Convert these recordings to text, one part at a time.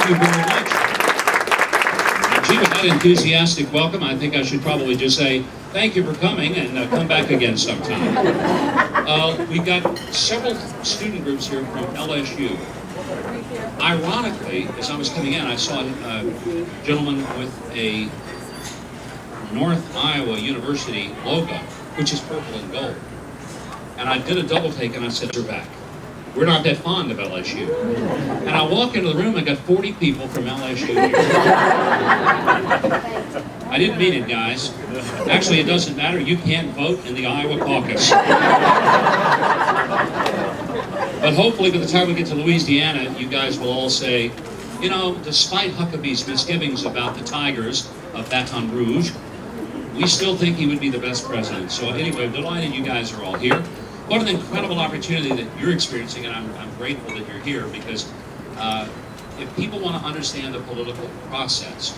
Thank you very much. Gee, with that enthusiastic welcome, I think I should probably just say thank you for coming and come back again sometime. We've got several student groups here from LSU. Ironically, as I was coming in, I saw a gentleman with a North Iowa University logo, which is purple and gold. And I did a double take and I said, "You're back. We're not that fond of LSU." And I walk into the room, I got 40 people from LSU here. I didn't mean it, guys. Actually, it doesn't matter. You can't vote in the Iowa caucus. But hopefully by the time we get to Louisiana, you guys will all say, you know, despite Huckabee's misgivings about the Tigers of Baton Rouge, we still think he would be the best president. So anyway, I'm delighted you guys are all here. What an incredible opportunity that you're experiencing, and I'm grateful that you're here, because if people want to understand the political process,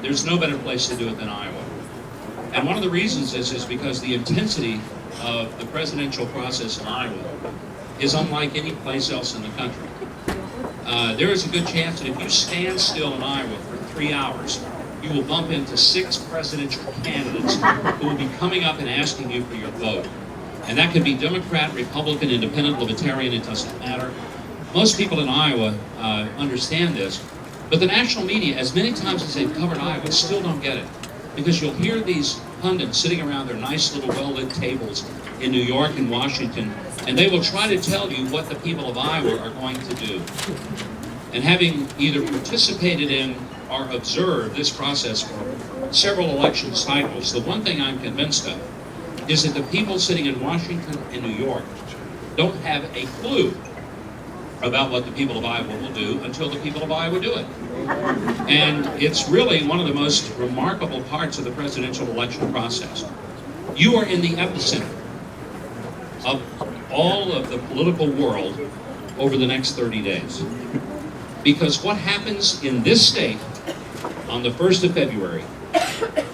there's no better place to do it than Iowa. And one of the reasons is because the intensity of the presidential process in Iowa is unlike any place else in the country. There is a good chance that if you stand still in Iowa for 3 hours, you will bump into 6 presidential candidates who will be coming up and asking you for your vote. And that could be Democrat, Republican, Independent, Libertarian, it doesn't matter. Most people in Iowa understand this, but the national media, as many times as they've covered Iowa, still don't get it. Because you'll hear these pundits sitting around their nice little well-lit tables in New York and Washington, and they will try to tell you what the people of Iowa are going to do. And having either participated in or observed this process for several election cycles, the one thing I'm convinced of is that the people sitting in Washington and New York don't have a clue about what the people of Iowa will do until the people of Iowa do it. And it's really one of the most remarkable parts of the presidential election process. You are in the epicenter of all of the political world over the next 30 days. Because what happens in this state on the 1st of February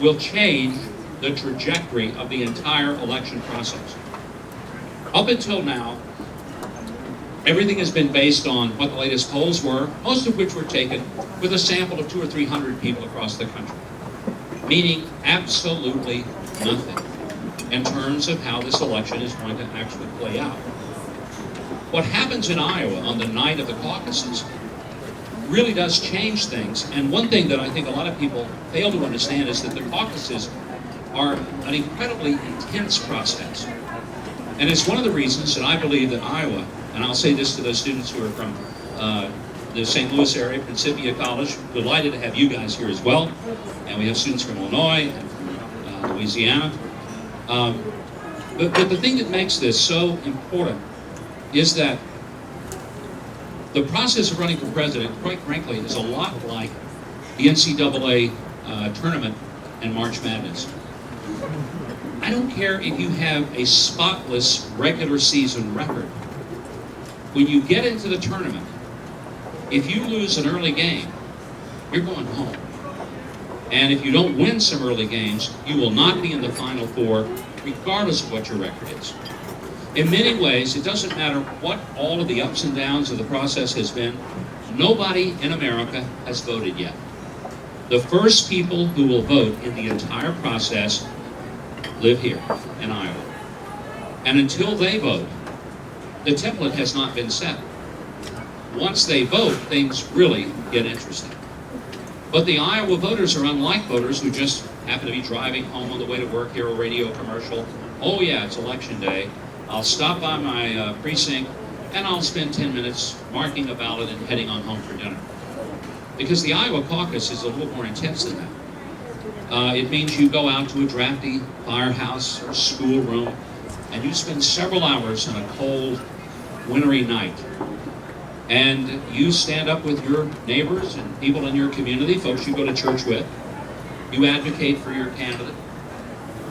will change the trajectory of the entire election process. Up until now, everything has been based on what the latest polls were, most of which were taken with a sample of 200 or 300 people across the country, meaning absolutely nothing in terms of how this election is going to actually play out. What happens in Iowa on the night of the caucuses really does change things, and one thing that I think a lot of people fail to understand is that the caucuses are an incredibly intense process. And it's one of the reasons that I believe that Iowa, and I'll say this to those students who are from the St. Louis area, Principia College, delighted to have you guys here as well. And we have students from Illinois and from Louisiana. But the thing that makes this so important is that the process of running for president, quite frankly, is a lot like the NCAA tournament and March Madness. I don't care if you have a spotless regular season record. When you get into the tournament, if you lose an early game, you're going home. And if you don't win some early games, you will not be in the Final Four, regardless of what your record is. In many ways, it doesn't matter what all of the ups and downs of the process has been. Nobody in America has voted yet. The first people who will vote in the entire process live here in Iowa. And until they vote, the template has not been set. Once they vote, things really get interesting. But the Iowa voters are unlike voters who just happen to be driving home on the way to work, hear a radio commercial. Oh yeah, it's election day. I'll stop by my precinct and I'll spend 10 minutes marking a ballot and heading on home for dinner. Because the Iowa caucus is a little more intense than that. It means you go out to a drafty firehouse or schoolroom and you spend several hours on a cold, wintry night. And you stand up with your neighbors and people in your community, folks you go to church with. You advocate for your candidate.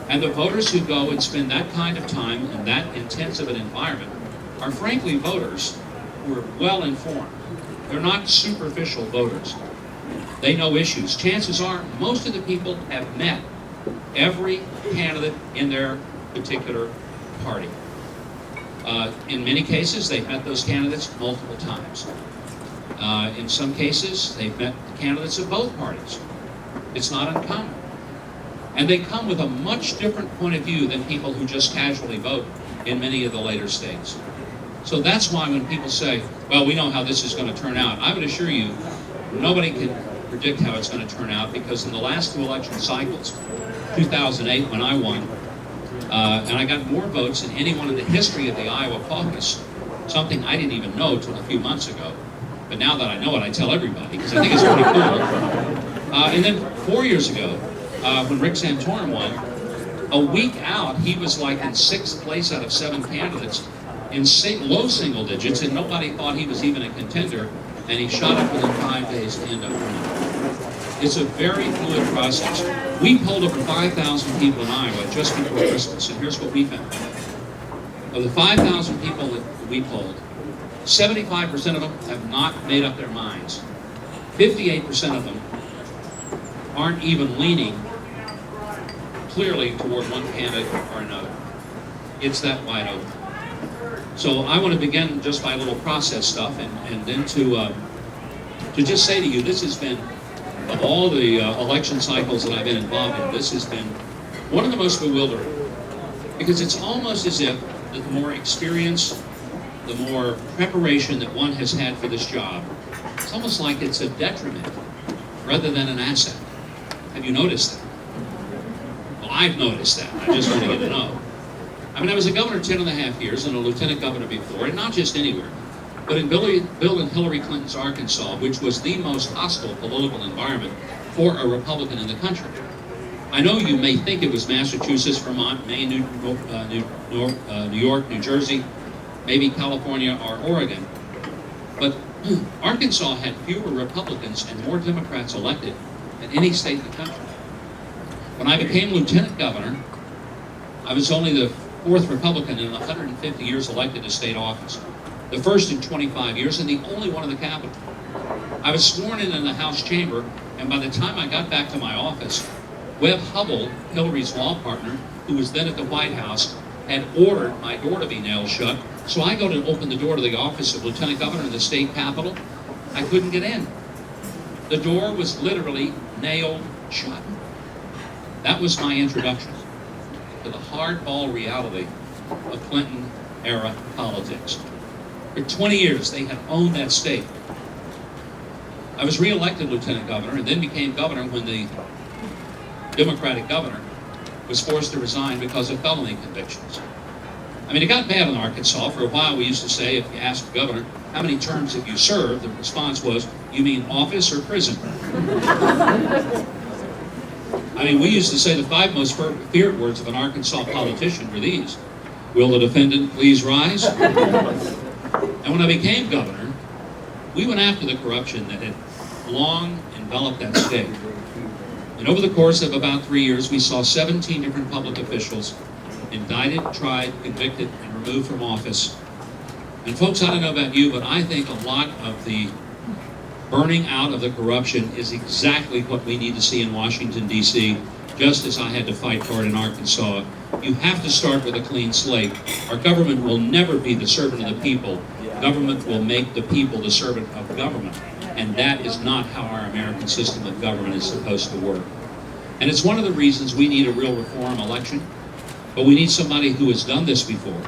And the voters who go and spend that kind of time in that intense of an environment are frankly voters who are well informed. They're not superficial voters. They know issues. Chances are most of the people have met every candidate in their particular party. In many cases, they've met those candidates multiple times. In some cases, they've met candidates of both parties. It's not uncommon. And they come with a much different point of view than people who just casually vote in many of the later states. So that's why when people say, well, we know how this is going to turn out, I would assure you, nobody can predict how it's going to turn out, because in the last 2 election cycles, 2008 when I won, and I got more votes than anyone in the history of the Iowa caucus, something I didn't even know till a few months ago. But now that I know it, I tell everybody, because I think it's pretty cool. And then 4 years ago, when Rick Santorum won, a week out, he was like in 6th place out of 7 candidates in low single digits, and nobody thought he was even a contender, and he shot up within 5 days to end up winning. It's a very fluid process. We polled over 5,000 people in Iowa just before Christmas, and here's what we found. Of the 5,000 people that we polled, 75% of them have not made up their minds. 58% of them aren't even leaning clearly toward one candidate or another. It's that wide open. So I want to begin just by a little process stuff, and then to just say to you, this has been, of all the election cycles that I've been involved in, this has been one of the most bewildering. Because it's almost as if that the more experience, the more preparation that one has had for this job, it's almost like it's a detriment rather than an asset. Have you noticed that? Well, I've noticed that. I just want you to know. I mean, I was a governor 10.5 years and a lieutenant governor before, and not just anywhere, but in Bill and Hillary Clinton's Arkansas, which was the most hostile political environment for a Republican in the country. I know you may think it was Massachusetts, Vermont, Maine, New York, New Jersey, maybe California or Oregon, but Arkansas had fewer Republicans and more Democrats elected than any state in the country. When I became lieutenant governor, I was only the 4th Republican in 150 years elected to state office, the first in 25 years, and the only one in the Capitol. I was sworn in the House chamber, and by the time I got back to my office, Webb Hubbell, Hillary's law partner, who was then at the White House, had ordered my door to be nailed shut. So I go to open the door to the office of Lieutenant Governor in the state capitol. I couldn't get in. The door was literally nailed shut. That was my introduction to the hardball reality of Clinton-era politics. For 20 years, they had owned that state. I was re-elected lieutenant governor and then became governor when the Democratic governor was forced to resign because of felony convictions. I mean, it got bad in Arkansas. For a while, we used to say, if you asked the governor, how many terms have you served? The response was, you mean office or prison? I mean, we used to say the 5 most feared words of an Arkansas politician were these: will the defendant please rise? And when I became governor, we went after the corruption that had long enveloped that state. And over the course of about 3 years, we saw 17 different public officials indicted, tried, convicted, and removed from office. And folks, I don't know about you, but I think a lot of the burning out of the corruption is exactly what we need to see in Washington, D.C., just as I had to fight for it in Arkansas. You have to start with a clean slate. Our government will never be the servant of the people. Government will make the people the servant of government. And that is not how our American system of government is supposed to work. And it's one of the reasons we need a real reform election. But we need somebody who has done this before.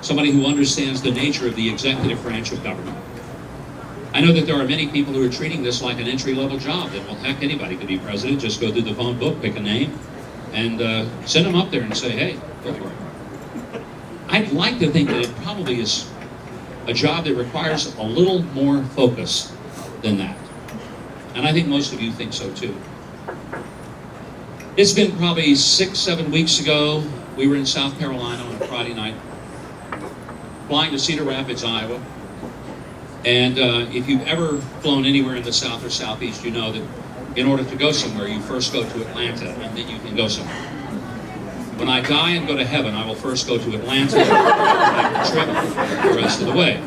Somebody who understands the nature of the executive branch of government. I know that there are many people who are treating this like an entry-level job. That, well, heck, anybody could be president. Just go through the phone book, pick a name, and send them up there and say, hey, go for it. I'd like to think that it probably is a job that requires a little more focus than that. And I think most of you think so too. It's been probably 6-7 weeks ago. We were in South Carolina on a Friday night, flying to Cedar Rapids, Iowa. And if you've ever flown anywhere in the South or Southeast, you know that in order to go somewhere, you first go to Atlanta, and then you can go somewhere. When I die and go to heaven, I will first go to Atlanta and make the trip the rest of the way.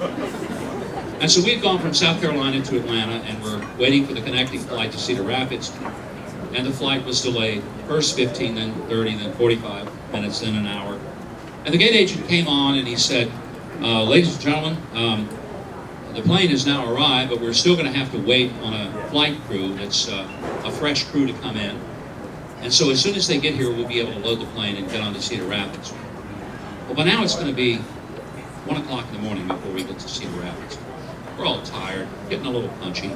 And so we had gone from South Carolina to Atlanta, and we're waiting for the connecting flight to Cedar Rapids. And the flight was delayed, first 15, then 30, then 45 minutes, then an hour. And the gate agent came on and he said, ladies and gentlemen, The plane has now arrived, but we're still going to have to wait on a flight crew that's a fresh crew to come in. And so as soon as they get here, we'll be able to load the plane and get on to Cedar Rapids. Well, by now it's going to be 1 o'clock in the morning before we get to Cedar Rapids. We're all tired, getting a little punchy.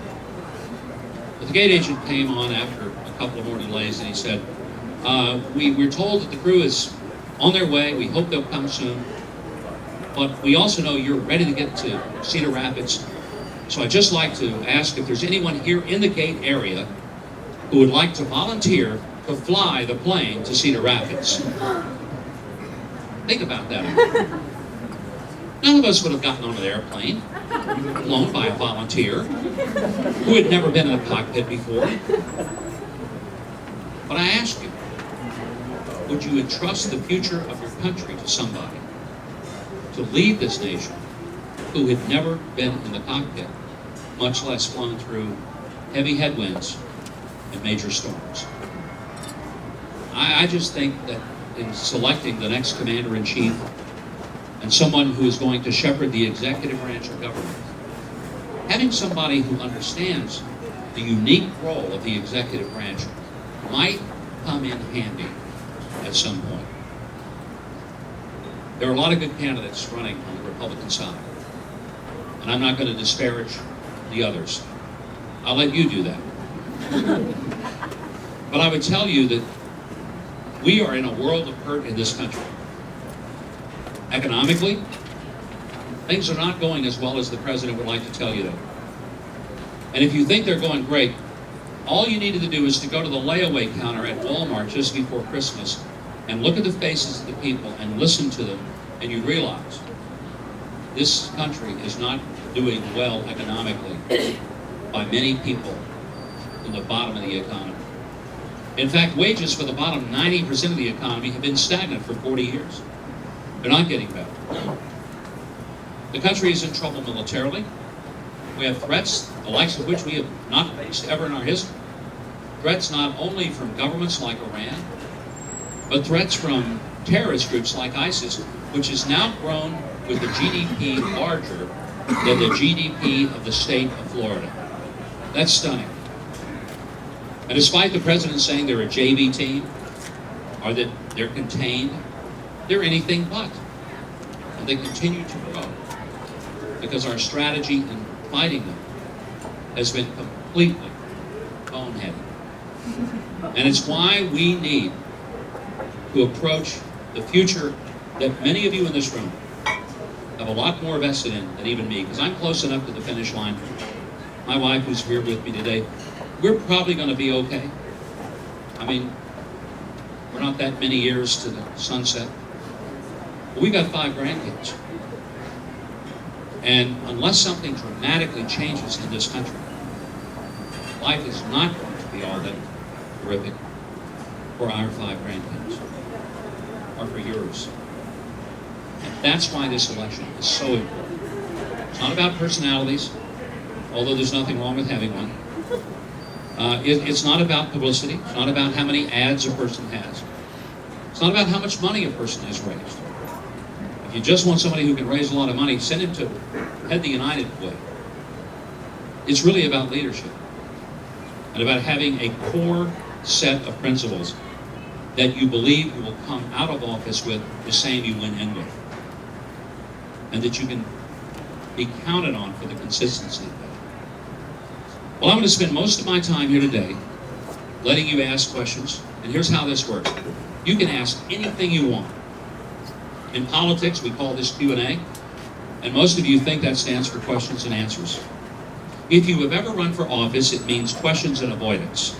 But the gate agent came on after a couple of more delays, and he said, we're told that the crew is on their way. We hope they'll come soon. But we also know you're ready to get to Cedar Rapids. So I'd just like to ask if there's anyone here in the gate area who would like to volunteer to fly the plane to Cedar Rapids. Think about that. None of us would have gotten on an airplane flown by a volunteer who had never been in a cockpit before. But I ask you, would you entrust the future of your country to somebody to lead this nation who had never been in the cockpit, much less flown through heavy headwinds and major storms? I just think that in selecting the next commander-in-chief and someone who is going to shepherd the executive branch of government, having somebody who understands the unique role of the executive branch might come in handy at some point. There are a lot of good candidates running on the Republican side, and I'm not going to disparage the others. I'll let you do that. But I would tell you that we are in a world of hurt in this country. Economically, things are not going as well as the president would like to tell you that. And if you think they're going great, all you needed to do is to go to the layaway counter at Walmart just before Christmas and look at the faces of the people and listen to them, and you realize this country is not doing well economically by many people in the bottom of the economy. In fact, wages for the bottom 90% of the economy have been stagnant for 40 years. They're not getting better. The country is in trouble militarily. We have threats, the likes of which we have not faced ever in our history. Threats not only from governments like Iran, but threats from terrorist groups like ISIS, which has now grown with the GDP larger than the GDP of the state of Florida. That's stunning. And despite the president saying they're a JV team, or that they're contained, they're anything but. And they continue to grow because our strategy in fighting them has been completely boneheaded. And it's why we need to approach the future that many of you in this room have a lot more vested in than even me, because I'm close enough to the finish line. My wife, who's here with me today, we're probably going to be okay. I mean, we're not that many years to the sunset. But we've got 5 grandkids. And unless something dramatically changes in this country, life is not going to be all that terrific for our 5 grandkids, or for yours. And that's why this election is so important. It's not about personalities, although there's nothing wrong with having one. It's not about publicity. It's not about how many ads a person has. It's not about how much money a person has raised. If you just want somebody who can raise a lot of money, send him to head the United way. It's really about leadership and about having a core set of principles that you believe you will come out of office with the same you went in with, and that you can be counted on for the consistency of that. Well, I'm going to spend most of my time here today letting you ask questions, and here's how this works. You can ask anything you want. In politics, we call this Q&A, and most of you think that stands for questions and answers. If you have ever run for office, it means questions and avoidance.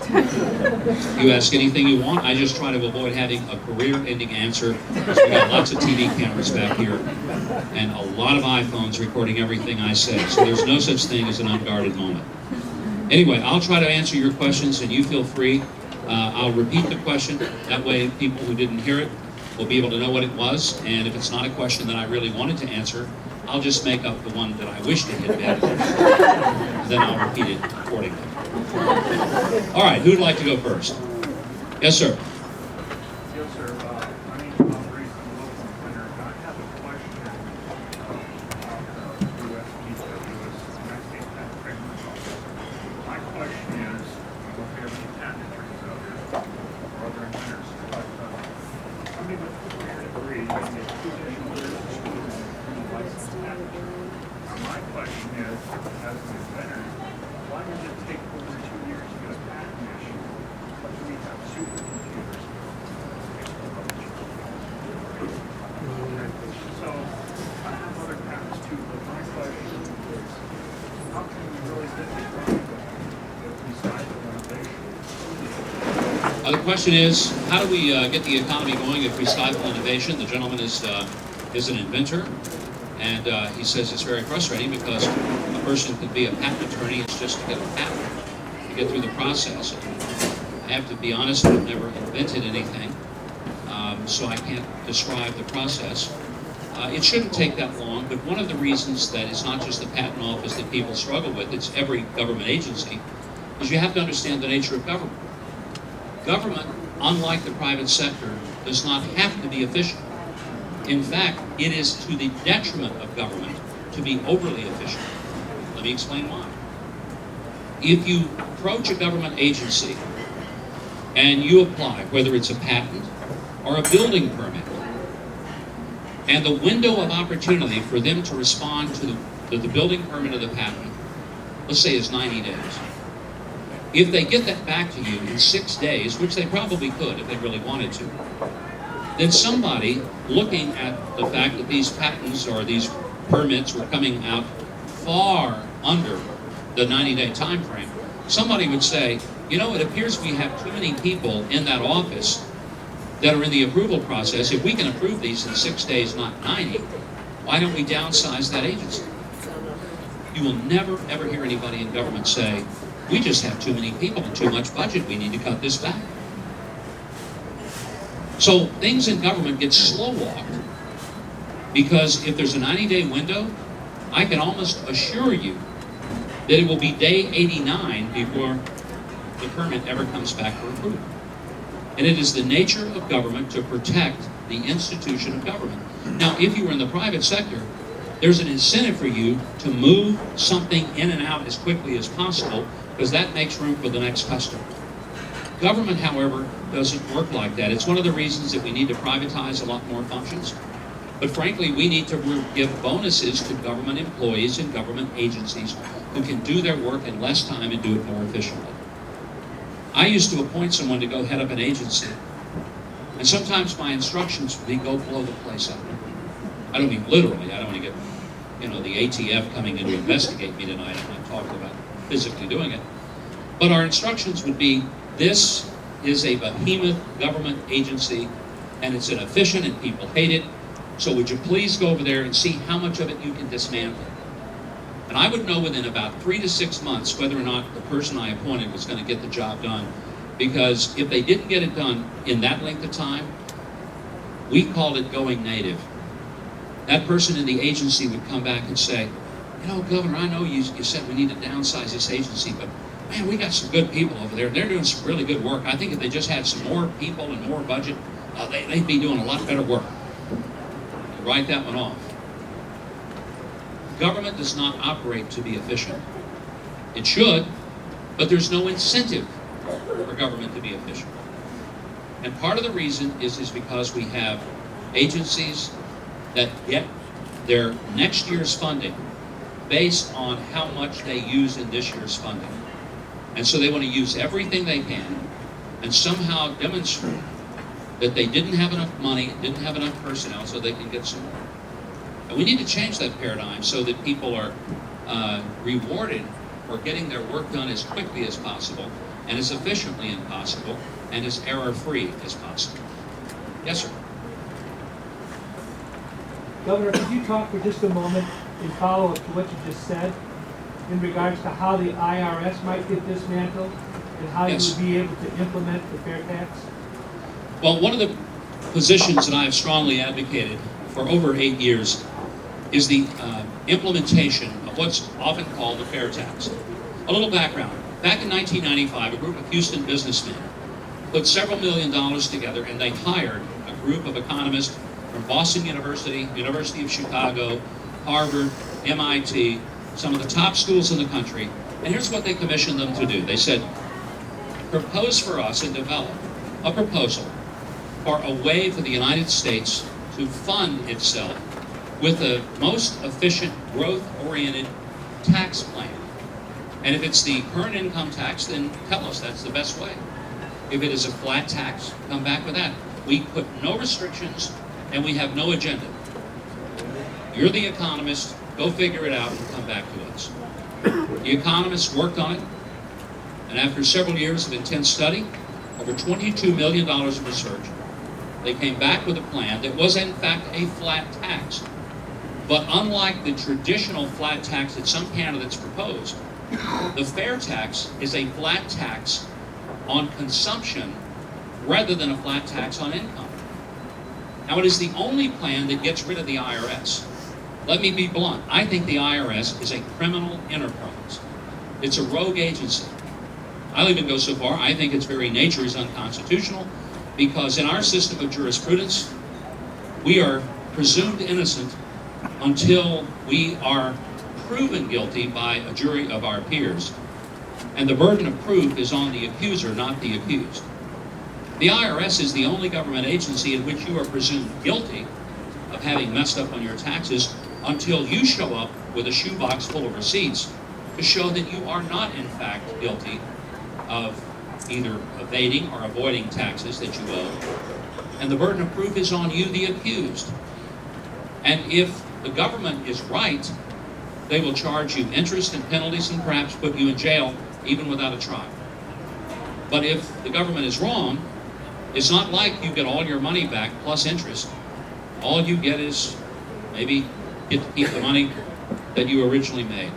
You ask anything you want. I just try to avoid having a career-ending answer, because we got lots of TV cameras back here and a lot of iPhones recording everything I say, so there's no such thing as an unguarded moment. Anyway, I'll try to answer your questions, and you feel free. I'll repeat the question. That way, people who didn't hear it will be able to know what it was, and if it's not a question that I really wanted to answer, I'll just make up the one that I wish to hit bad, then I'll repeat it accordingly. All right, who'd like to go first? Yes, sir. Yes, sir. My name is Bob Reese. I'm a local planner. I have a question about USPWS The question is, how do we get the economy going if we stifle innovation? The gentleman is an inventor, and he says it's very frustrating because a person could be a patent attorney. It's just to get a patent, to get through the process. I have to be honest, I've never invented anything, so I can't describe the process. It shouldn't take that long, but one of the reasons that it's not just the patent office that people struggle with, it's every government agency, is you have to understand the nature of government. Government, unlike the private sector, does not have to be efficient. In fact, it is to the detriment of government to be overly efficient. Let me explain why. If you approach a government agency and you apply, whether it's a patent or a building permit, and the window of opportunity for them to respond to the building permit or the patent, let's say is 90 days. If they get that back to you in 6 days, which they probably could if they really wanted to, then somebody looking at the fact that these patents or these permits were coming out far under the 90-day time frame, somebody would say, you know, it appears we have too many people in that office that are in the approval process. If we can approve these in 6 days, not 90, why don't we downsize that agency? You will never, ever hear anybody in government say, we just have too many people and too much budget, we need to cut this back. So things in government get slow-walked because if there's a 90-day window, I can almost assure you that it will be day 89 before the permit ever comes back for approval. And it is the nature of government to protect the institution of government. Now, if you were in the private sector, there's an incentive for you to move something in and out as quickly as possible because that makes room for the next customer. Government, however, doesn't work like that. It's one of the reasons that we need to privatize a lot more functions. But frankly, we need to give bonuses to government employees and government agencies who can do their work in less time and do it more efficiently. I used to appoint someone to go head up an agency, and sometimes my instructions would be go blow the place up. I don't mean literally. I don't want to get, the ATF coming in to investigate me tonight. I'm not talking about physically doing it. But our instructions would be, this is a behemoth government agency, and it's inefficient and people hate it. So would you please go over there and see how much of it you can dismantle? And I would know within about 3 to 6 months whether or not the person I appointed was going to get the job done. Because if they didn't get it done in that length of time, we called it going native. That person in the agency would come back and say, Governor, I know you said we need to downsize this agency, but man, we got some good people over there. They're doing some really good work. I think if they just had some more people and more budget, they'd be doing a lot better work. You write that one off. Government does not operate to be efficient. It should, but there's no incentive for government to be efficient. And part of the reason is because we have agencies that get their next year's funding based on how much they use in this year's funding. And so they want to use everything they can and somehow demonstrate that they didn't have enough money, didn't have enough personnel, so they can get some more. And we need to change that paradigm so that people are rewarded for getting their work done as quickly as possible and as efficiently as possible and as error-free as possible. Yes, sir. Governor, could you talk for just a moment in follow-up to what you just said in regards to how the IRS might get dismantled and how Yes. you would be able to implement the fair tax? Well, one of the positions that I have strongly advocated for over 8 years is the implementation of what's often called the fair tax. A little background. Back in 1995, a group of Houston businessmen put several $1 million together, and they hired a group of economists from Boston University, University of Chicago, Harvard, MIT, some of the top schools in the country. And here's what they commissioned them to do. They said, propose for us and develop a proposal for a way for the United States to fund itself with the most efficient, growth-oriented tax plan. And if it's the current income tax, then tell us that's the best way. If it is a flat tax, come back with that. We put no restrictions, and we have no agenda. You're the economist, go figure it out and come back to us. The economists worked on it, and after several years of intense study, over $22 million of research. They came back with a plan that was in fact a flat tax. But unlike the traditional flat tax that some candidates proposed, the fair tax is a flat tax on consumption rather than a flat tax on income. Now, it is the only plan that gets rid of the IRS. Let me be blunt. I think the IRS is a criminal enterprise. It's a rogue agency. I'll even go so far, I think its very nature is unconstitutional, because in our system of jurisprudence, we are presumed innocent until we are proven guilty by a jury of our peers. And the burden of proof is on the accuser, not the accused. The IRS is the only government agency in which you are presumed guilty of having messed up on your taxes until you show up with a shoebox full of receipts to show that you are not in fact guilty of either evading or avoiding taxes that you owe. And the burden of proof is on you, the accused. And if the government is right, they will charge you interest and penalties and perhaps put you in jail even without a trial. But if the government is wrong, it's not like you get all your money back plus interest. All you get is maybe get to keep the money that you originally made.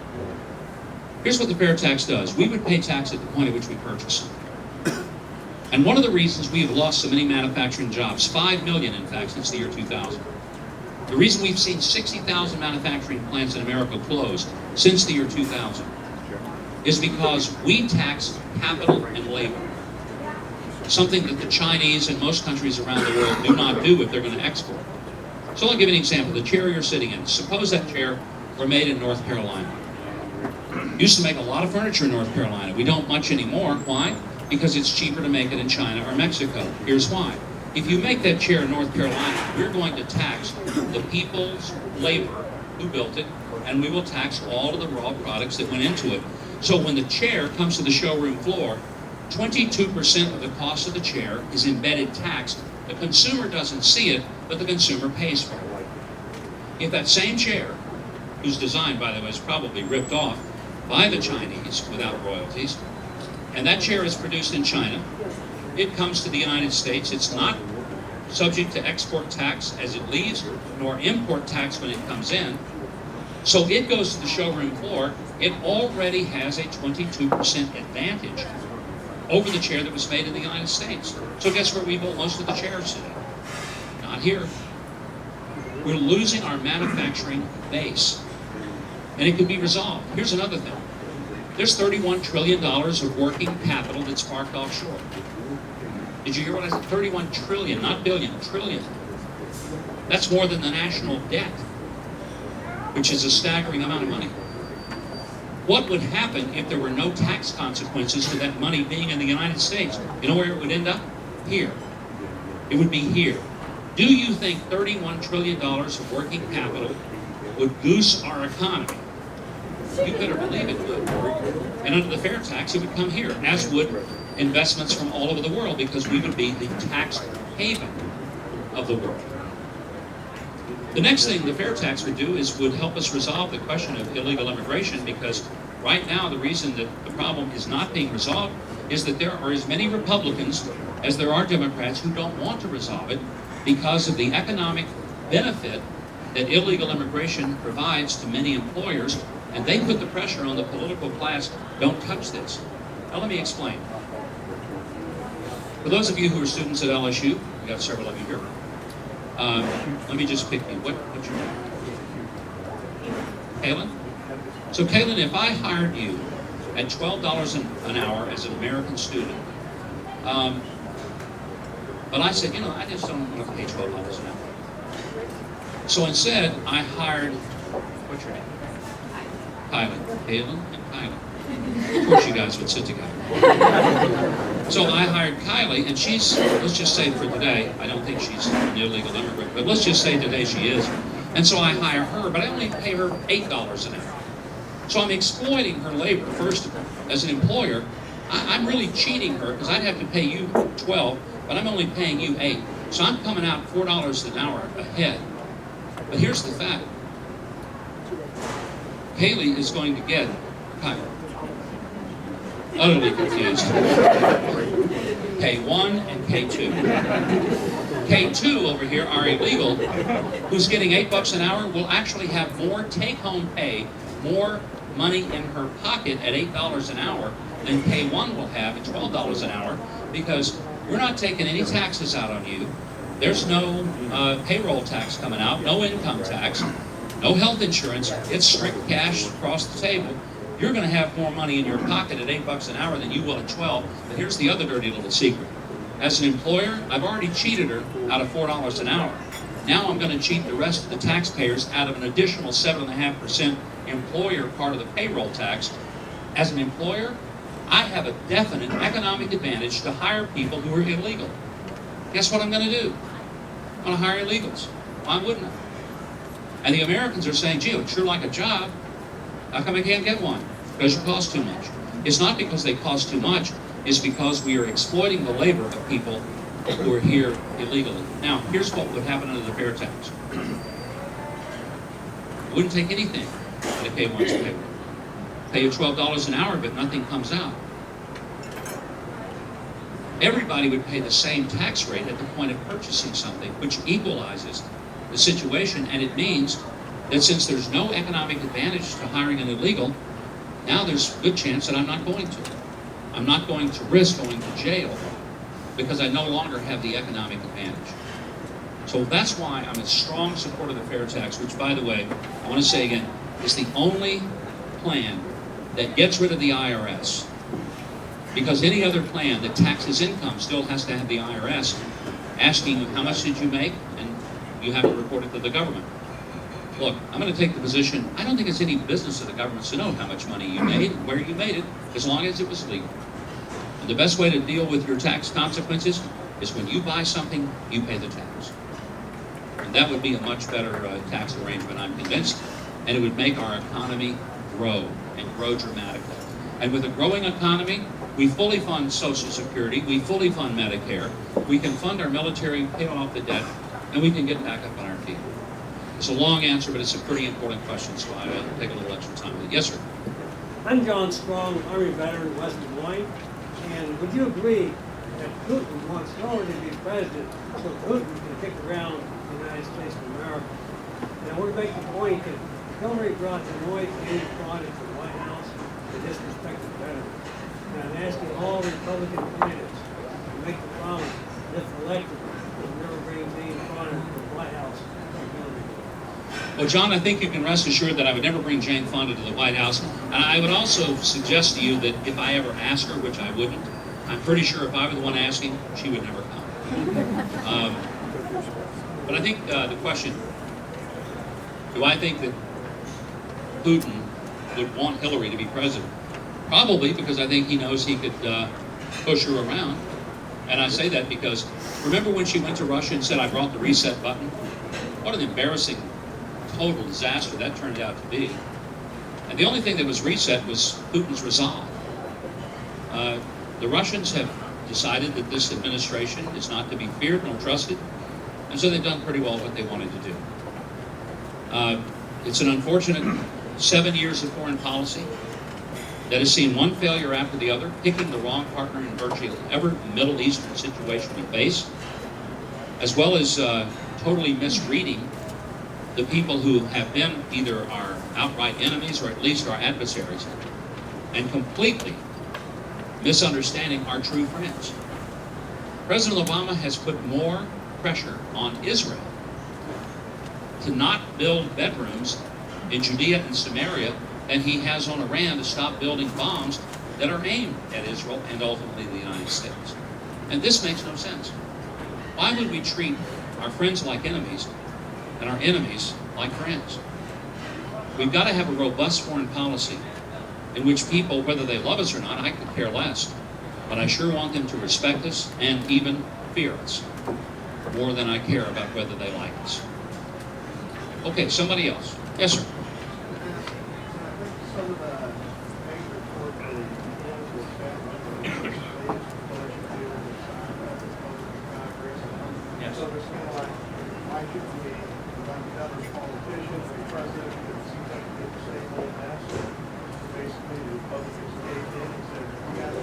Here's what the fair tax does. We would pay tax at the point at which we purchase. And one of the reasons we have lost so many manufacturing jobs, 5 million in fact since the year 2000, the reason we've seen 60,000 manufacturing plants in America close since the year 2000 is because we tax capital and labor, something that the Chinese and most countries around the world do not do if they're going to export. So I'll give you an example. The chair you're sitting in, suppose that chair were made in North Carolina. Used to make a lot of furniture in North Carolina. We don't much anymore. Why? Because it's cheaper to make it in China or Mexico. Here's why. If you make that chair in North Carolina, we're going to tax the people's labor who built it, and we will tax all of the raw products that went into it. So when the chair comes to the showroom floor, 22% of the cost of the chair is embedded tax. The consumer doesn't see it, but the consumer pays for it. If that same chair, whose design, by the way, is probably ripped off by the Chinese without royalties, and that chair is produced in China, it comes to the United States. It's not subject to export tax as it leaves, nor import tax when it comes in. So it goes to the showroom floor. It already has a 22% advantage over the chair that was made in the United States. So guess where we built most of the chairs today? Not here. We're losing our manufacturing base. And it could be resolved. Here's another thing. There's $31 trillion of working capital that's parked offshore. Did you hear what I said? 31 trillion, not billion, trillion. That's more than the national debt, which is a staggering amount of money. What would happen if there were no tax consequences to that money being in the United States? You know where it would end up? Here. It would be here. Do you think $31 trillion of working capital would goose our economy? You better believe it would. And under the fair tax, it would come here, as would investments from all over the world, because we would be the tax haven of the world. The next thing the fair tax would do is would help us resolve the question of illegal immigration, because right now the reason that the problem is not being resolved is that there are as many Republicans as there are Democrats who don't want to resolve it because of the economic benefit that illegal immigration provides to many employers, and they put the pressure on the political class, don't touch this. Now let me explain. For those of you who are students at LSU, we got several of you here, let me just pick you. What's your name? Kaylin? So Kaylin, if I hired you at $12 an hour as an American student, but I said, I just don't want to pay $12 an hour. So instead, I hired, what's your name? Kylie. Kaylin and Kylie. Of course you guys would sit together. So I hired Kylie, and she's, let's just say for today, I don't think she's an illegal immigrant, but let's just say today she is. And so I hire her, but I only pay her $8 an hour. So I'm exploiting her labor, first of all. As an employer, I'm really cheating her, because I'd have to pay you $12, but I'm only paying you $8. So I'm coming out $4 an hour ahead. But here's the fact. Haley is going to get, Kylie, utterly confused. K1 and K2. K2 over here are illegal, who's getting $8 an hour, will actually have more take-home pay, more money in her pocket at $8 an hour than K1 will have at $12 an hour, because we're not taking any taxes out on you. There's no payroll tax coming out, no income tax, no health insurance. It's strict cash across the table. You're going to have more money in your pocket at $8 an hour than you will at 12. But here's the other dirty little secret. As an employer, I've already cheated her out of $4 an hour. Now I'm going to cheat the rest of the taxpayers out of an additional 7.5% employer part of the payroll tax. As an employer, I have a definite economic advantage to hire people who are illegal. Guess what I'm going to do? I'm going to hire illegals. Why wouldn't I? And the Americans are saying, gee, I'd sure like a job. How come I can't get one? Because you cost too much. It's not because they cost too much. It's because we are exploiting the labor of people who are here illegally. Now, here's what would happen under the fair tax. It wouldn't take anything out of K1's payroll. Pay you $12 an hour, but nothing comes out. Everybody would pay the same tax rate at the point of purchasing something, which equalizes the situation, and it means that since there's no economic advantage to hiring an illegal, now there's a good chance that I'm not going to. I'm not going to risk going to jail because I no longer have the economic advantage. So that's why I'm a strong supporter of the fair tax, which, by the way, I want to say again, is the only plan that gets rid of the IRS. Because any other plan that taxes income still has to have the IRS asking you how much did you make, and you have to report it to the government. Look, I'm going to take the position, I don't think it's any business of the government to know how much money you made and where you made it, as long as it was legal. And the best way to deal with your tax consequences is when you buy something, you pay the tax. And that would be a much better tax arrangement, I'm convinced, and it would make our economy grow, and grow dramatically. And with a growing economy, we fully fund Social Security, we fully fund Medicare, we can fund our military, pay off the debt, and we can get back up on our feet. It's a long answer, but it's a pretty important question, so I'll take a little extra time with it. Yes, sir. I'm John Strong, Army veteran, West Des Moines, and would you agree that Putin wants Hillary to be president so Putin can kick around the United States of America? And I want to make the point that Hillary brought the noise and fraud into the White House to disrespect the veterans. And I'm asking all Republican candidates to make the promise that if elected, they'll never bring Dean Fonda to the White House like Hillary did. Well, John, I think you can rest assured that I would never bring Jane Fonda to the White House. And I would also suggest to you that if I ever ask her, which I wouldn't, I'm pretty sure if I were the one asking, she would never come. But I think the question, do I think that Putin would want Hillary to be president? Probably, because I think he knows he could push her around. And I say that because, remember when she went to Russia and said, I brought the reset button? What an embarrassing, total disaster that turned out to be. And the only thing that was reset was Putin's resolve. The Russians have decided that this administration is not to be feared nor trusted, and so they've done pretty well what they wanted to do. It's an unfortunate 7 years of foreign policy that has seen one failure after the other, picking the wrong partner in virtually every Middle Eastern situation we face, as well as totally misreading the people who have been either our outright enemies or at least our adversaries, and completely misunderstanding our true friends. President Obama has put more pressure on Israel to not build bedrooms in Judea and Samaria than he has on Iran to stop building bombs that are aimed at Israel and ultimately the United States. And this makes no sense. Why would we treat our friends like enemies and our enemies like friends? We've got to have a robust foreign policy in which people, whether they love us or not, I could care less, but I sure want them to respect us and even fear us more than I care about whether they like us. Okay, somebody else. Yes, sir. Some of the major corporate Yes. So it's kind of like, why shouldn't we, like other politicians, the president, it seems like they get the same old mess. Basically, the Republicans caved in and said, we got to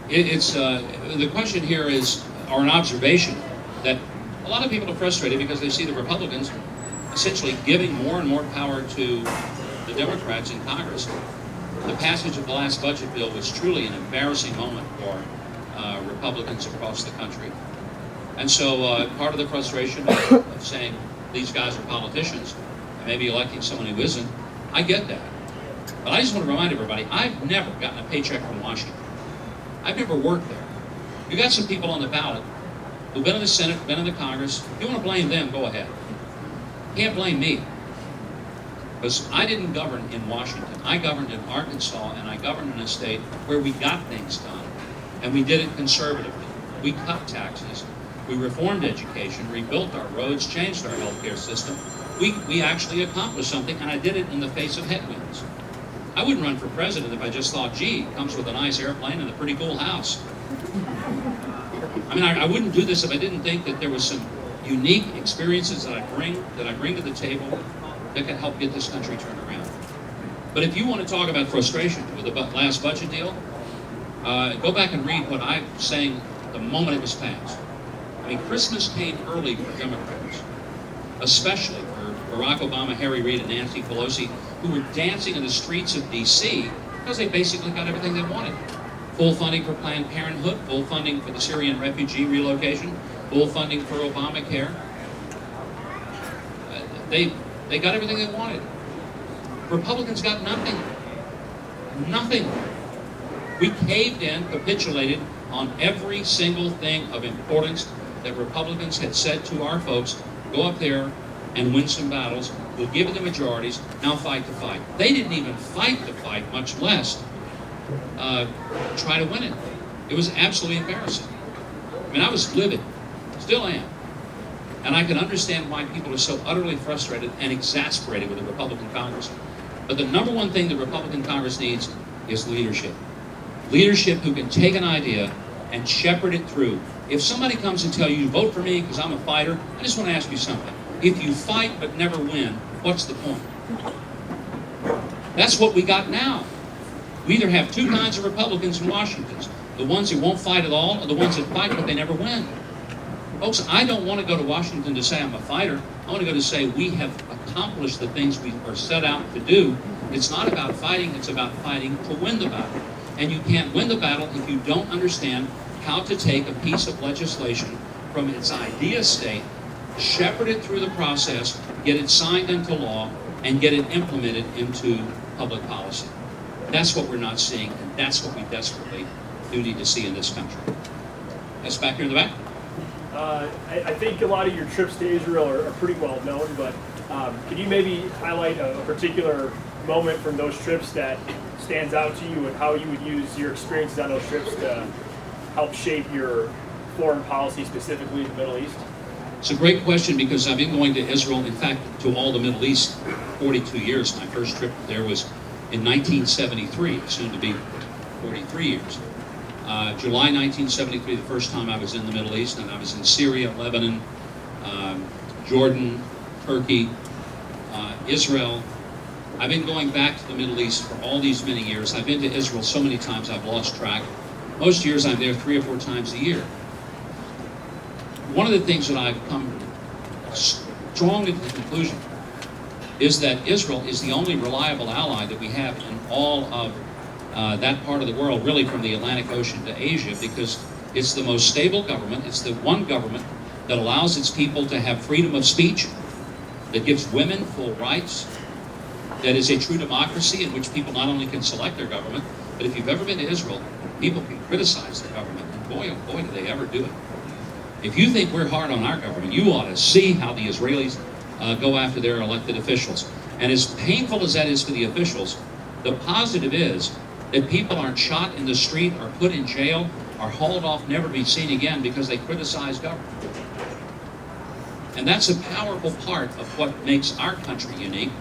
It's the question here is, or an observation, that a lot of people are frustrated because they see the Republicans essentially giving more and more power to the Democrats in Congress. The passage of the last budget bill was truly an embarrassing moment for Republicans across the country. And so part of the frustration of saying these guys are politicians and maybe electing someone who isn't, I get that. But I just want to remind everybody, I've never gotten a paycheck from Washington. I've never worked there. You got some people on the ballot who've been in the Senate, been in the Congress. If you want to blame them, go ahead. You can't blame me. Because I didn't govern in Washington. I governed in Arkansas, and I governed in a state where we got things done. And we did it conservatively. We cut taxes. We reformed education, rebuilt our roads, changed our healthcare system. We actually accomplished something, and I did it in the face of headwinds. I wouldn't run for president if I just thought, gee, it comes with a nice airplane and a pretty cool house. I mean, I wouldn't do this if I didn't think that there was some unique experiences that I bring to the table that can help get this country turned around. But if you want to talk about frustration with the last budget deal, go back and read what I was saying the moment it was passed. I mean, Christmas came early for Democrats, especially for Barack Obama, Harry Reid, and Nancy Pelosi, who were dancing in the streets of D.C. because they basically got everything they wanted. Full funding for Planned Parenthood, full funding for the Syrian refugee relocation, full funding for Obamacare. They got everything they wanted. Republicans got nothing. Nothing. We caved in, capitulated on every single thing of importance that Republicans had said to our folks, go up there and win some battles, we'll give you the majorities, now fight the fight. They didn't even fight the fight, much less try to win it. It was absolutely embarrassing. I mean, I was livid, still am. And I can understand why people are so utterly frustrated and exasperated with the Republican Congress. But the number one thing the Republican Congress needs is leadership. Leadership who can take an idea and shepherd it through. If somebody comes and tells you, vote for me because I'm a fighter, I just want to ask you something. If you fight but never win, what's the point? That's what we got now. We either have two kinds of Republicans in Washington. The ones who won't fight at all, or the ones that fight but they never win. Folks, I don't want to go to Washington to say I'm a fighter. I want to go to say we have accomplished the things we are set out to do. It's not about fighting, it's about fighting to win the battle. And you can't win the battle if you don't understand how to take a piece of legislation from its idea state, shepherd it through the process, get it signed into law, and get it implemented into public policy. That's what we're not seeing, and that's what we desperately do need to see in this country. That's back here in the back. I think a lot of your trips to Israel are pretty well known, but could you maybe highlight a particular moment from those trips that stands out to you and how you would use your experiences on those trips to help shape your foreign policy, specifically in the Middle East? It's a great question because I've been going to Israel, in fact, to all the Middle East 42 years. My first trip there was in 1973, soon to be 43 years. July 1973, the first time I was in the Middle East, and I was in Syria, Lebanon, Jordan, Turkey, Israel. I've been going back to the Middle East for all these many years. I've been to Israel so many times I've lost track. Most years I'm there 3 or 4 times a year. One of the things that I've come strongly to the conclusion is that Israel is the only reliable ally that we have in all of that part of the world, really from the Atlantic Ocean to Asia, because it's the most stable government. It's the one government that allows its people to have freedom of speech, that gives women full rights, that is a true democracy in which people not only can select their government, but if you've ever been to Israel, people can criticize their government, and boy, oh boy, do they ever do it. If you think we're hard on our government, you ought to see how the Israelis go after their elected officials. And as painful as that is for the officials, the positive is that people aren't shot in the street or put in jail or hauled off, never be seen again because they criticize government. And that's a powerful part of what makes our country unique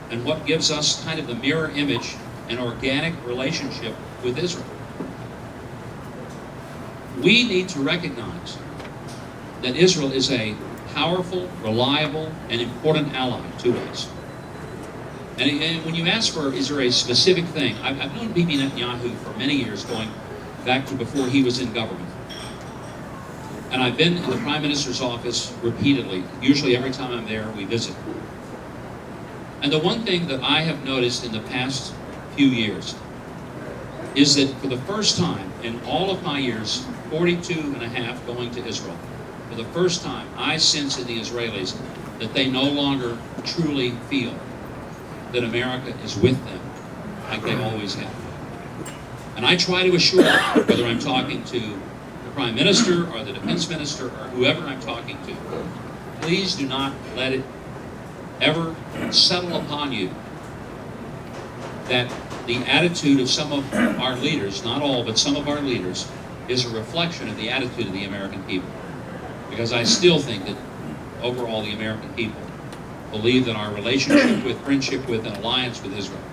and what gives us kind of the mirror image and organic relationship with Israel. We need to recognize that Israel is a powerful, reliable, and important ally to us. And when you ask for, is there a specific thing? I've known Bibi Netanyahu for many years going, back to before he was in government. And I've been in the Prime Minister's office repeatedly. Usually every time I'm there, we visit. And the one thing that I have noticed in the past few years is that for the first time in all of my years, 42 and a half going to Israel, for the first time I sense in the Israelis that they no longer truly feel that America is with them like they always have. And I try to assure them, whether I'm talking to the Prime Minister or the Defense Minister or whoever I'm talking to, please do not let it ever settle upon you that the attitude of some of our leaders, not all, but some of our leaders, is a reflection of the attitude of the American people. Because I still think that overall the American people believe that our relationship with, friendship with, and alliance with Israel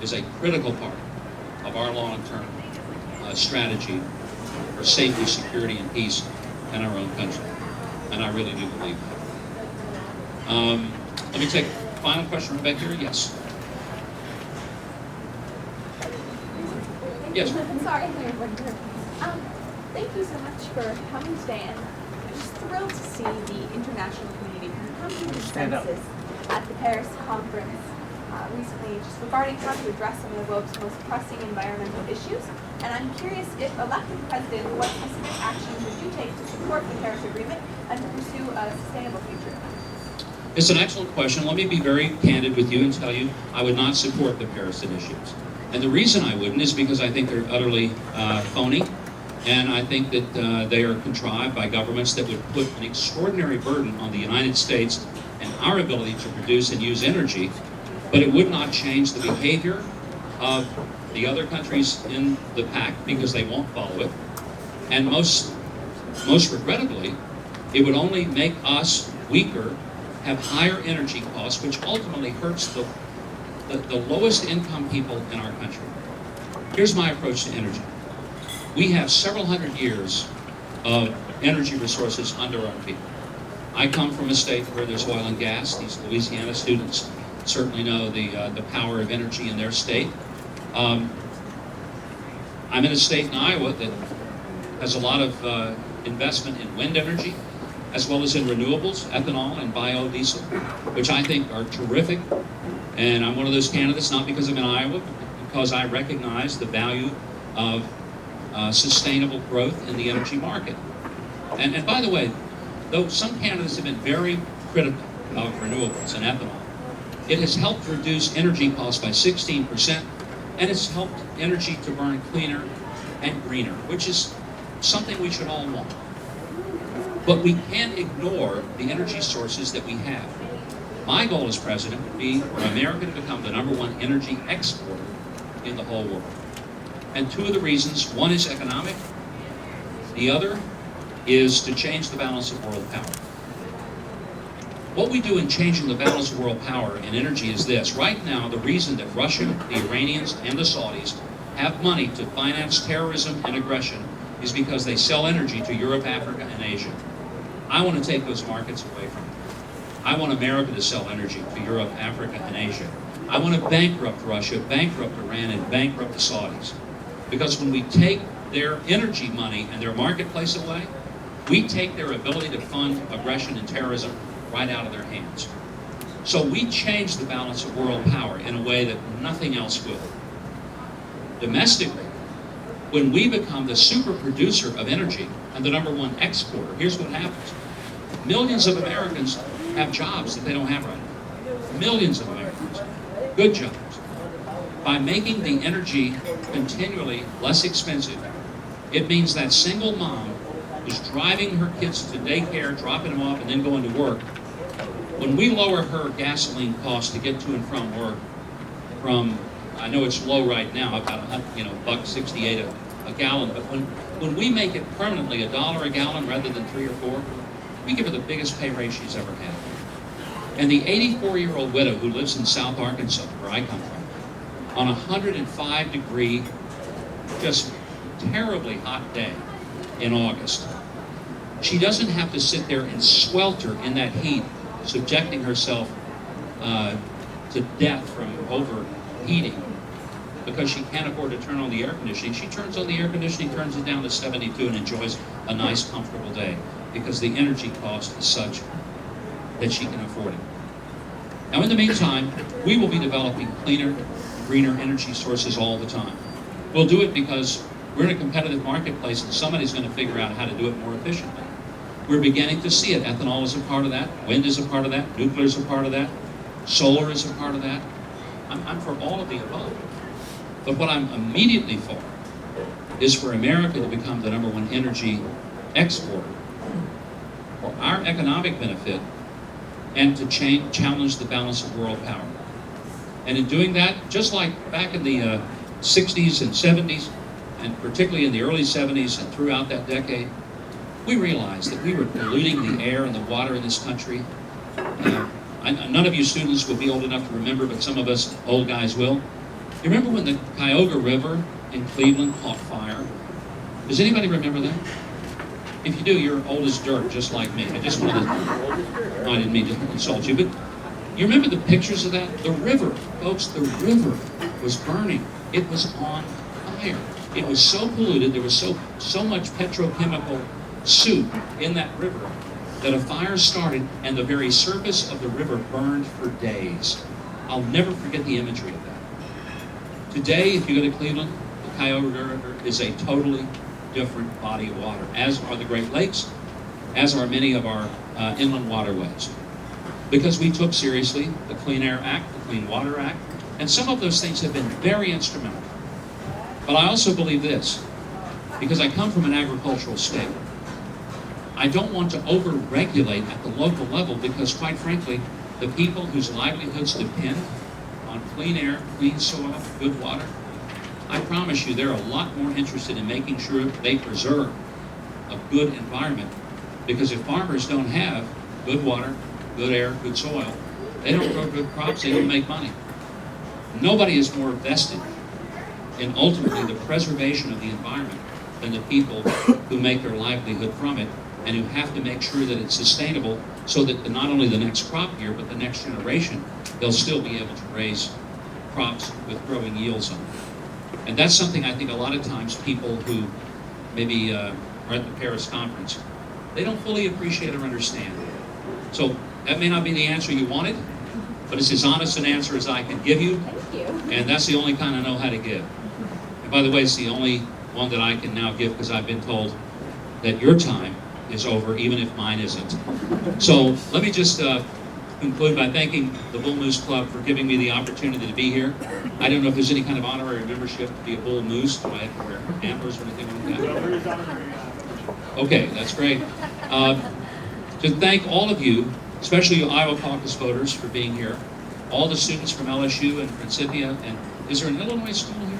is a critical part of our long-term strategy for safety, security, and peace in our own country. And I really do believe that. Let me take a final question from back here. Yes. Yes. Sorry, thank you so much for coming today, and I'm just thrilled to see the international community come to consensus at the Paris conference recently, just regarding how to address some of the world's most pressing environmental issues. And I'm curious, if elected president, what specific actions would you take to support the Paris Agreement and to pursue a sustainable future? It's an excellent question. Let me be very candid with you and tell you I would not support the Paris initiatives. And the reason I wouldn't is because I think they're utterly phony, and I think that they are contrived by governments that would put an extraordinary burden on the United States and our ability to produce and use energy, but it would not change the behavior of the other countries in the pact because they won't follow it. And most regrettably, it would only make us weaker, have higher energy costs, which ultimately hurts the lowest income people in our country. Here's my approach to energy. We have several hundred years of energy resources under our feet. I come from a state where there's oil and gas. These Louisiana students certainly know the power of energy in their state. I'm in a state in Iowa that has a lot of investment in wind energy, as well as in renewables, ethanol and biodiesel, which I think are terrific. And I'm one of those candidates, not because I'm in Iowa, but because I recognize the value of sustainable growth in the energy market. And by the way, though some candidates have been very critical of renewables and ethanol, it has helped reduce energy costs by 16%, and it's helped energy to burn cleaner and greener, which is something we should all want. But we can't ignore the energy sources that we have. My goal as president would be for America to become the #1 energy exporter in the whole world. And two of the reasons, one is economic, the other is to change the balance of world power. What we do in changing the balance of world power in energy is this. Right now, the reason that Russia, the Iranians, and the Saudis have money to finance terrorism and aggression is because they sell energy to Europe, Africa, and Asia. I want to take those markets away from them. I want America to sell energy to Europe, Africa, and Asia. I want to bankrupt Russia, bankrupt Iran, and bankrupt the Saudis. Because when we take their energy money and their marketplace away, we take their ability to fund aggression and terrorism right out of their hands. So we change the balance of world power in a way that nothing else will. Domestically, when we become the super producer of energy and the #1 exporter, here's what happens. Millions of Americans have jobs that they don't have right now. Millions of Americans, good jobs. By making the energy continually less expensive, it means that single mom who's driving her kids to daycare, dropping them off, and then going to work, when we lower her gasoline cost to get to and from work from, I know it's low right now, about $1.68 a gallon, but when we make it permanently $1 a gallon rather than 3 or 4, we give her the biggest pay raise she's ever had. And the 84-year-old widow who lives in South Arkansas, where I come from, on a 105-degree, just terribly hot day in August, she doesn't have to sit there and swelter in that heat, subjecting herself to death from overheating. because she can't afford to turn on the air conditioning, she turns on the air conditioning, turns it down to 72, and enjoys a nice, comfortable day because the energy cost is such that she can afford it. Now, in the meantime, we will be developing cleaner, greener energy sources all the time. We'll do it because we're in a competitive marketplace and somebody's going to figure out how to do it more efficiently. We're beginning to see it. Ethanol is a part of that. Wind is a part of that. Nuclear is a part of that. Solar is a part of that. I'm for all of the above. But what I'm immediately for is for America to become the #1 energy exporter for our economic benefit and to challenge the balance of world power. And in doing that, just like back in the 60s and 70s, and particularly in the early 70s and throughout that decade, we realized that we were polluting the air and the water in this country. None of you students will be old enough to remember, but some of us old guys will. You remember when the Cuyahoga River in Cleveland caught fire? Does anybody remember that? If you do, you're old as dirt, just like me. I just wanted to, no, I didn't mean to insult you, but you remember the pictures of that? The river, folks, the river was burning. It was on fire. It was so polluted, there was so much petrochemical soup in that river that a fire started and the very surface of the river burned for days. I'll never forget the imagery of that. Today, if you go to Cleveland, the Cuyahoga River is a totally different body of water, as are the Great Lakes, as are many of our inland waterways. Because we took seriously the Clean Air Act, the Clean Water Act, and some of those things have been very instrumental. But I also believe this, because I come from an agricultural state. I don't want to over-regulate at the local level because, quite frankly, the people whose livelihoods depend on clean air, clean soil, good water, I promise you they're a lot more interested in making sure they preserve a good environment. Because if farmers don't have good water, good air, good soil, they don't grow good crops, they don't make money. Nobody is more vested in ultimately the preservation of the environment than the people who make their livelihood from it and who have to make sure that it's sustainable so that not only the next crop year, but the next generation, they'll still be able to raise crops with growing yields on it. And that's something I think a lot of times people who maybe are at the Paris conference, they don't fully appreciate or understand. So that may not be the answer you wanted, but it's as honest an answer as I can give you. Thank you. And that's the only kind I know how to give. And by the way, it's the only one that I can now give because I've been told that your time is over, even if mine isn't. So let me just conclude by thanking the Bull Moose Club for giving me the opportunity to be here. I don't know if there's any kind of honorary membership to be a Bull Moose. Do I have to wear antlers or anything like that? Okay, that's great. To thank all of you, especially you Iowa caucus voters, for being here. All the students from LSU and Principia, and is there an Illinois school here?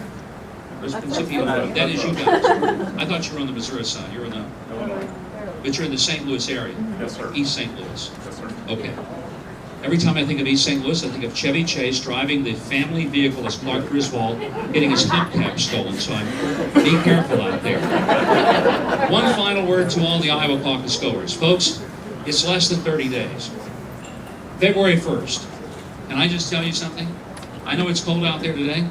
Or is Principia? That is you guys. I thought you were on the Missouri side. You're in the Illinois. But you're in the St. Louis area. Yes, sir. East St. Louis. Yes, sir. Okay. Every time I think of East St. Louis, I think of Chevy Chase driving the family vehicle as Clark Griswold getting his hubcap stolen. So be careful out there. One final word to all the Iowa caucus goers. Folks, it's less than 30 days. February 1st. Can I just tell you something? I know it's cold out there today.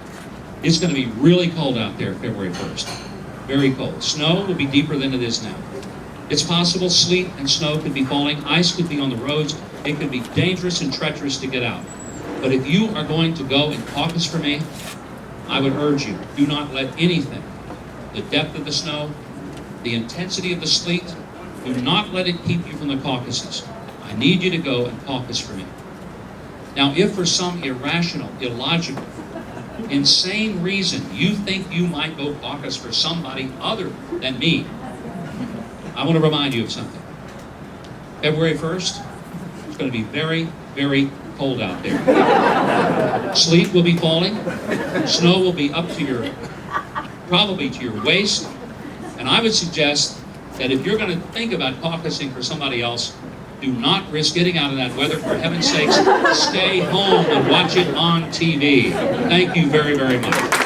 It's going to be really cold out there February 1st. Very cold. Snow will be deeper than it is now. It's possible sleet and snow could be falling. Ice could be on the roads. It could be dangerous and treacherous to get out. But if you are going to go and caucus for me, I would urge you, do not let anything, the depth of the snow, the intensity of the sleet, do not let it keep you from the caucuses. I need you to go and caucus for me. Now, if for some irrational, illogical, insane reason you think you might go caucus for somebody other than me, I want to remind you of something. February 1st, it's going to be very, very cold out there. Sleet will be falling. Snow will be up to probably to your waist. And I would suggest that if you're going to think about caucusing for somebody else, do not risk getting out of that weather. For heaven's sakes, stay home and watch it on TV. Thank you very, very much.